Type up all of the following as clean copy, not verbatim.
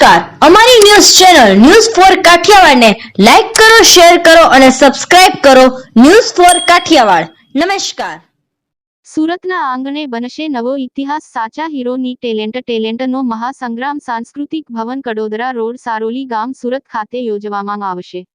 નમસ્કાર, અમારી news channel news for Kathiawad ને લાઈક કરો, શેર કરો અને સબસ્ક્રાઇબ કરો. News for Kathiawad. નમસ્કાર. સુરતના આંગણે બનશે નવો ઇતિહાસ, સાચા હીરોની ટેલેન્ટનો મહાસંગ્રામ. સાંસ્કૃતિક ભવન, કડોદરા રોડ, સારોલી ગામ, સુરત ખાતે યોજવામાં આવશે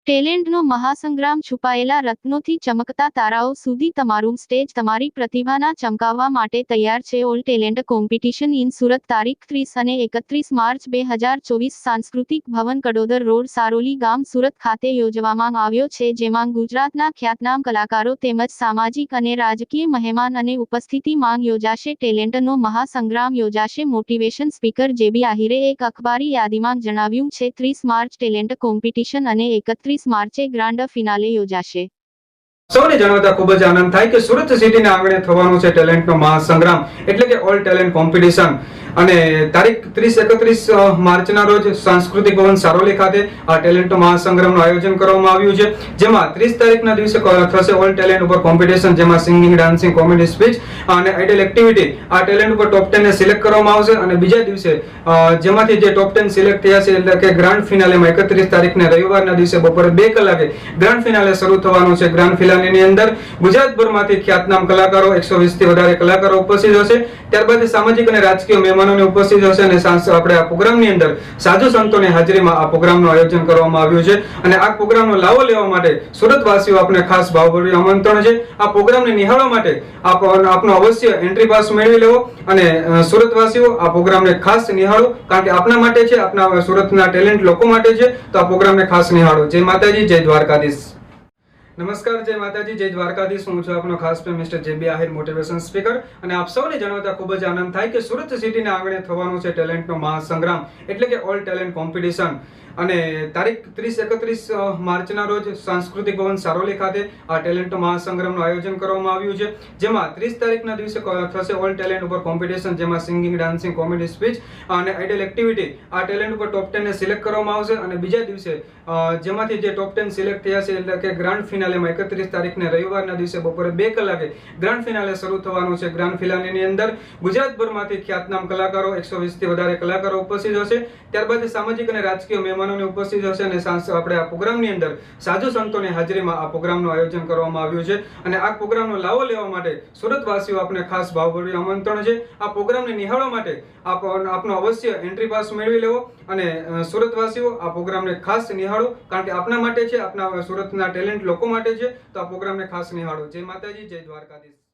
ટેલેન્ટનો મહાસંગ્રામ. છુપાયેલા રત્નોથી ચમકતા તારાઓ સુધી તમારું સ્ટેજ તમારી પ્રતિભાના ચમકાવવા માટે તૈયાર છે. All talent competition in Surat તારીખ 30 અને 31 માર્ચ 2024 સાંસ્કૃતિક ભવન, કડોદર રોડ, સારોલી ગામ, સુરત ખાતે યોજવામાં આવ્યો છે, જેમાં ગુજરાતના ખ્યાતનામ કલાકારો તેમજ સામાજિક અને રાજકીય મહેમાન અને ઉપસ્થિતિ માંગ યોજાશે. ટેલેન્ટનો મહાસંગ્રામ યોજાશે. મોટિવેશન સ્પીકર જેબી આહિરે એક અખબારી યાદીમાં જણાવ્યું છે, 30 માર્ચ ટેલેન્ટ કોમ્પિટિશન અને 31 માર્ચે ગ્રાન્ડ ફિનાલે યોજાશે. સૌને જણાવતા ખૂબ જ આનંદ થાય કે સુરત સિટીના આંગણે થવાનો છે ટેલેન્ટનો મહાસંગ્રામ, એટલે કે ઓલ ટેલેન્ટ કોમ્પિટિશન. અને તારીખ 30-31 માર્ચના રોજ સાંસ્કૃતિક ભવન સારોલી ખાતે આ ટેલેન્ટનો મહાસંગ્રામનું આયોજન કરવામાં આવ્યું છે, જેમાં 30 તારીખના દિવસે થશે ઓલ ટેલેન્ટ ઉપર કોમ્પિટિશન, જેમાં સિંગિંગ, ડાન્સિંગ, કોમેડી, સ્પીચ અને આઇડલ એક્ટિવિટી. આ ટેલેન્ટ ઉપર ટોપ 10 ને સિલેક્ટ કરવામાં આવશે અને બીજા દિવસે જેમાંથી જે ટોપ 10 સિલેક્ટ થયા છે, એટલે કે ગ્રાન્ડ ફિનાલેમાં 31 તારીખને રવિવારના દિવસે બપોરે 2 કલાકે ગ્રાન્ડ ફિનાલે શરૂ થવાનું છે. ગ્રાન્ડ ફિનાલેની અંદર ગુજરાતભરમાંથી ખ્યાતનામ કલાકારો, 120 થી વધારે કલાકારો ઉપસ્થિત હશે. ત્યારબાદ સામાજિક અને રાજકીય મહેમાનોને ઉપસ્થિત હશે અને આપણે આ પ્રોગ્રામની અંદર સાધુ સંતોની હાજરીમાં આ પ્રોગ્રામનું આયોજન કરવામાં આવ્યું છે. અને આ પ્રોગ્રામનો લાવો લેવા માટે સુરતવાસીઓ આપને ખાસ ભાવભર્યું આમંત્રણ છે. આ પ્રોગ્રામને નિહાળવા માટે આપનો અવશ્ય એન્ટ્રી પાસ મેળવી લેવો અને સુરતવાસીઓ આ પ્રોગ્રામને ખાસ નિહાળો, કારણ કે આપના માટે છે, આપના સુરતના ટેલેન્ટ લોકો માટે છે. તો આ પ્રોગ્રામને ખાસ નિહાળો. જય માતાજી, જય દ્વારકાધીશ. નમસ્કાર, જય માતાજી, જય દ્વારકાધીશ. હું છું આપનો ખાસ ફ્રેન્ડ મિસ્ટર જેબી આહિર, મોટિવેશન સ્પીકર. અને આપ સૌને જણાવતા ખૂબ જ આનંદ થાય કે સુરત સિટીના આંગણે થવાનું છે ટેલેન્ટનો મહાસંગ્રામ, એટલે કે ઓલ ટેલેન્ટ કોમ્પિટિશન. અને તારીખ 30-31 માર્ચના રોજ સાંસ્કૃતિક ભવન સારોલી ખાતે આ ટેલેન્ટનો મહાસંગ્રામનું આયોજન કરવામાં આવ્યું છે, જેમાં 30 તારીખના દિવસે થશે ઓલ ટેલેન્ટ ઉપર કોમ્પિટિશન, જેમાં સિંગિંગ, ડાન્સિંગ, કોમેડી, સ્પીચ અને આઇડલ એક્ટિવિટી. આ ટેલેન્ટ ઉપર ટોપ 10 ને સિલેક્ટ કરવામાં આવશે અને બીજા દિવસે જેમાંથી જે ટોપ 10 સિલેક્ટ થયા છે, એટલે કે ગ્રાન્ડ ફિનાલેમાં 31 તારીખને રવિવારના દિવસે બપોરે 2 કલાકે ગ્રાન્ડ ફિનાલે શરૂ થવાનું છે. ગ્રાન્ડ ફિનાલેની અંદર ગુજરાતભરમાંથી ખ્યાતનામ કલાકારો, 120 થી વધારે કલાકારો ઉપસ્થિત હશે. ત્યારબાદ સામાજિક અને રાજકીય મહેમાનોને ઉપસ્થિત હશે અને આપણે આ પ્રોગ્રામની અંદર સાધુ સંતોની હાજરીમાં આ પ્રોગ્રામનું આયોજન કરવામાં આવ્યું છે. અને આ પ્રોગ્રામનો લાવો લેવા માટે સુરતવાસીઓ આપને ખાસ ભાવભર્યું આમંત્રણ છે. આ પ્રોગ્રામને નિહાળવા માટે આપનો અવશ્ય એન્ટ્રી પાસ મેળવી લેવો અને સુરતવાસીઓ આ પ્રોગ્રામને ખાસ નિહાળો, કારણ કે આપના માટે છે, આપના સુરતના ટેલેન્ટ લોકો માટે છે. તો આ પ્રોગ્રામને ખાસ નિહાળો. જય માતાજી, જય દ્વારકાધીશ.